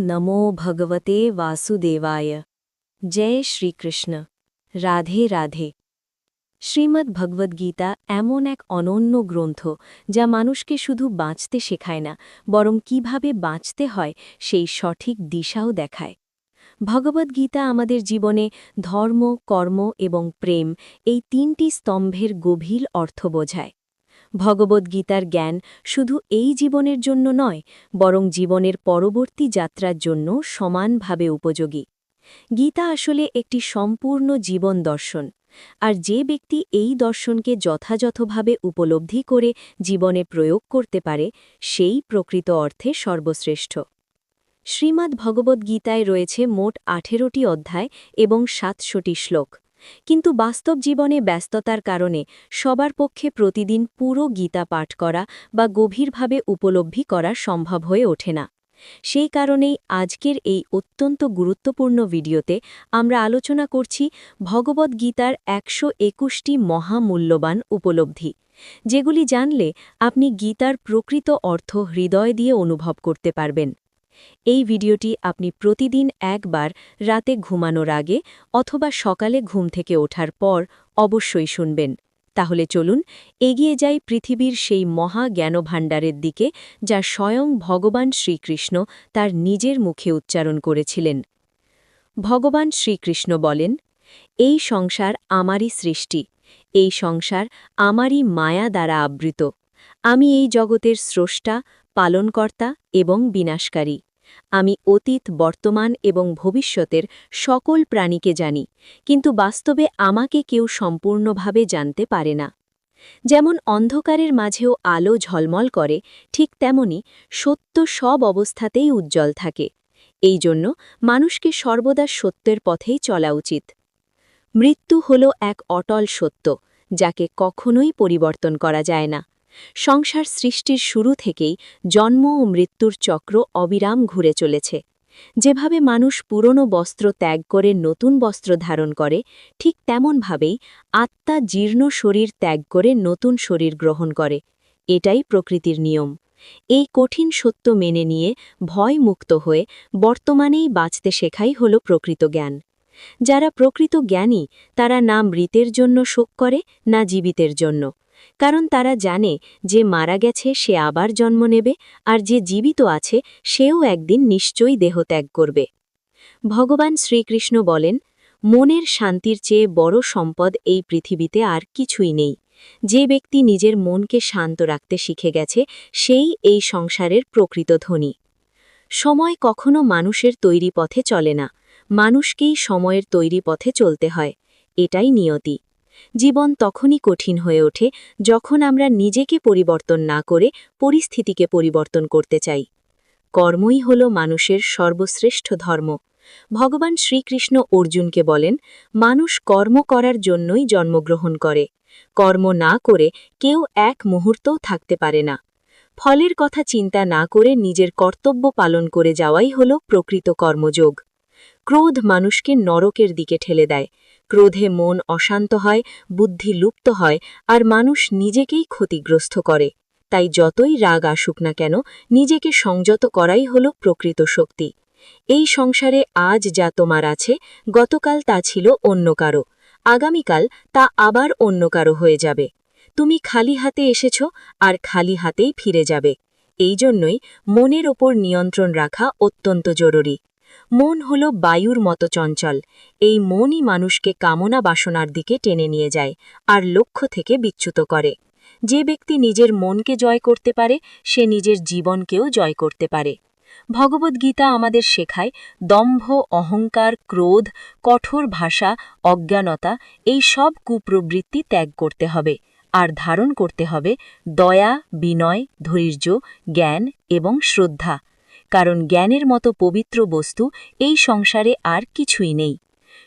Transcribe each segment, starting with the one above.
নমো ভগবতে বাসুদেবায়। জয় শ্রীকৃষ্ণ। রাধে রাধে। শ্রীমদ্ ভগবদ্গীতা এমন এক অনন্য গ্রন্থ যা মানুষকে শুধু বাঁচতে শেখায় না, বরং কিভাবে বাঁচতে হয় সেই সঠিক দিশাও দেখায়। ভগবদ্গীতা আমাদের জীবনে ধর্ম, কর্ম এবং প্রেম এই তিনটি স্তম্ভের গভীর অর্থ বোঝায়। ভগবদ্গীতার জ্ঞান শুধু এই জীবনের জন্য নয়, বরং জীবনের পরবর্তী যাত্রার জন্য সমানভাবে উপযোগী। গীতা আসলে একটি সম্পূর্ণ জীবন দর্শন, আর যে ব্যক্তি এই দর্শনকে যথাযথভাবে উপলব্ধি করে জীবনে প্রয়োগ করতে পারে, সেই প্রকৃত অর্থে সর্বশ্রেষ্ঠ। শ্রীমদ্ ভগবদ্গীতায় রয়েছে মোট 18টি অধ্যায় এবং 700টি শ্লোক, কিন্তু বাস্তব জীবনে ব্যস্ততার কারণে সবার পক্ষে প্রতিদিন পুরো গীতা পাঠ করা বা গভীরভাবে উপলব্ধি করা সম্ভব হয়ে ওঠে না। সেই কারণেই আজকের এই অত্যন্ত গুরুত্বপূর্ণ ভিডিওতে আমরা আলোচনা করছি ভগবদ্গীতার 121টি মহামূল্যবান উপলব্ধি, যেগুলি জানলে আপনি গীতার প্রকৃত অর্থ হৃদয় দিয়ে অনুভব করতে পারবেন। এই ভিডিওটি আপনি প্রতিদিন একবার রাতে ঘুমানোর আগে অথবা সকালে ঘুম থেকে ওঠার পর অবশ্যই শুনবেন। তাহলে চলুন এগিয়ে যাই পৃথিবীর সেই মহা জ্ঞানভাণ্ডারের দিকে, যা স্বয়ং ভগবান শ্রীকৃষ্ণ তার নিজের মুখে উচ্চারণ করেছিলেন। ভগবান শ্রীকৃষ্ণ বলেন, এই সংসার আমারই সৃষ্টি, এই সংসার আমারই মায়া দ্বারা আবৃত। আমি এই জগতের স্রষ্টা, পালনকর্তা এবং বিনাশকারী। আমি অতীত, বর্তমান এবং ভবিষ্যতের সকল প্রাণীকে জানি, কিন্তু বাস্তবে আমাকে কেউ সম্পূর্ণভাবে জানতে পারে না। যেমন অন্ধকারের মাঝেও আলো ঝলমল করে, ঠিক তেমনি সত্য সব অবস্থাতেই উজ্জ্বল থাকে। এই জন্য মানুষকে সর্বদা সত্যের পথেই চলা উচিত। মৃত্যু হল এক অটল সত্য, যাকে কখনোই পরিবর্তন করা যায় না। সংসার সৃষ্টির শুরু থেকেই জন্ম ও মৃত্যুর চক্র অবিরাম ঘুরে চলেছে। যেভাবে মানুষ পুরনো বস্ত্র ত্যাগ করে নতুন বস্ত্র ধারণ করে, ঠিক তেমনভাবেই আত্মা জীর্ণ শরীর ত্যাগ করে নতুন শরীর গ্রহণ করে। এটাই প্রকৃতির নিয়ম। এই কঠিন সত্য মেনে নিয়ে ভয়মুক্ত হয়ে বর্তমানেই বাঁচতে শেখাই হল প্রকৃত জ্ঞান। যারা প্রকৃত জ্ঞানী, তারা না মৃতের জন্য শোক করে, না জীবিতের জন্য। কারণ তারা জানে যে মারা গেছে সে আবার জন্ম নেবে, আর যে জীবিত আছে সেও একদিন নিশ্চয়ই দেহ ত্যাগ করবে। ভগবান শ্রীকৃষ্ণ বলেন, মনের শান্তির চেয়ে বড় সম্পদ এই পৃথিবীতে আর কিছুই নেই। যে ব্যক্তি নিজের মনকে শান্ত রাখতে শিখে গেছে, সেই এই সংসারের প্রকৃত ধনী। সময় কখনো মানুষের তৈরি পথে চলে না, মানুষকেই সময়ের তৈরি পথে চলতে হয়। এটাই নিয়তি। জীবন তখনই কঠিন হয়ে ওঠে যখন আমরা নিজেকে পরিবর্তন না করে পরিস্থিতিকে পরিবর্তন করতে চাই। কর্মই হল মানুষের সর্বশ্রেষ্ঠ ধর্ম। ভগবান শ্রীকৃষ্ণ অর্জুনকে বলেন, মানুষ কর্ম করার জন্যই জন্মগ্রহণ করে। কর্ম না করে কেউ এক মুহূর্তও থাকতে পারে না। ফলের কথা চিন্তা না করে নিজের কর্তব্য পালন করে যাওয়াই হল প্রকৃত কর্মযোগ। ক্রোধ মানুষকে নরকের দিকে ঠেলে দেয়। ক্রোধে মন অশান্ত হয়, বুদ্ধি লুপ্ত হয়, আর মানুষ নিজেকেই ক্ষতিগ্রস্ত করে। তাই যতই রাগ আসুক না কেন, নিজেকে সংযত করাই হল প্রকৃত শক্তি। এই সংসারে আজ যা তোমার আছে, গতকাল তা ছিল অন্য কারো, আগামীকাল তা আবার অন্য কারো হয়ে যাবে। তুমি খালি হাতে এসেছ, আর খালি হাতেই ফিরে যাবে। এই জন্যই মনের ওপর নিয়ন্ত্রণ রাখা অত্যন্ত জরুরি। মন হল বায়ুর মতো চঞ্চল। এই মনই মানুষকে কামনা বাসনার দিকে টেনে নিয়ে যায়, আর লক্ষ্য থেকে বিচ্যুত করে। যে ব্যক্তি নিজের মনকে জয় করতে পারে, সে নিজের জীবনকেও জয় করতে পারে। ভগবদ্গীতা আমাদের শেখায়, দম্ভ, অহংকার, ক্রোধ, কঠোর ভাষা, অজ্ঞানতা এই সব কুপ্রবৃত্তি ত্যাগ করতে হবে, আর ধারণ করতে হবে দয়া, বিনয়, ধৈর্য, জ্ঞান এবং শ্রদ্ধা। কারণ জ্ঞানের মতো পবিত্র বস্তু এই সংসারে আর কিছুই নেই।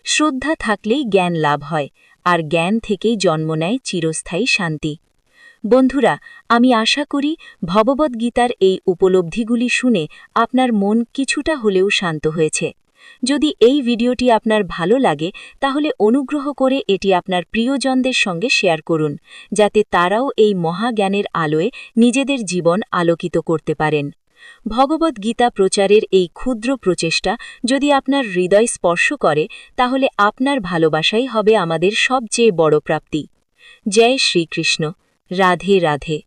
শ্রদ্ধা থাকলেই জ্ঞান লাভ হয়, আর জ্ঞান থেকেই জন্ম নেয় চিরস্থায়ী শান্তি। বন্ধুরা, আমি আশা করি ভগবদ্গীতার এই উপলব্ধিগুলি শুনে আপনার মন কিছুটা হলেও শান্ত হয়েছে। যদি এই ভিডিওটি আপনার ভালো লাগে, তাহলে অনুগ্রহ করে এটি আপনার প্রিয়জনদের সঙ্গে শেয়ার করুন, যাতে তারাও এই মহাজ্ঞানের আলোয় নিজেদের জীবন আলোকিত করতে পারেন। ভগবদ্গীতা প্রচারের এই ক্ষুদ্র প্রচেষ্টা যদি আপনার হৃদয় স্পর্শ করে তাহলে আপনার ভালোবাসাই হবে আমাদের সবচেয়ে বড় প্রাপ্তি। জয় শ্রীকৃষ্ণ। রাধে রাধে।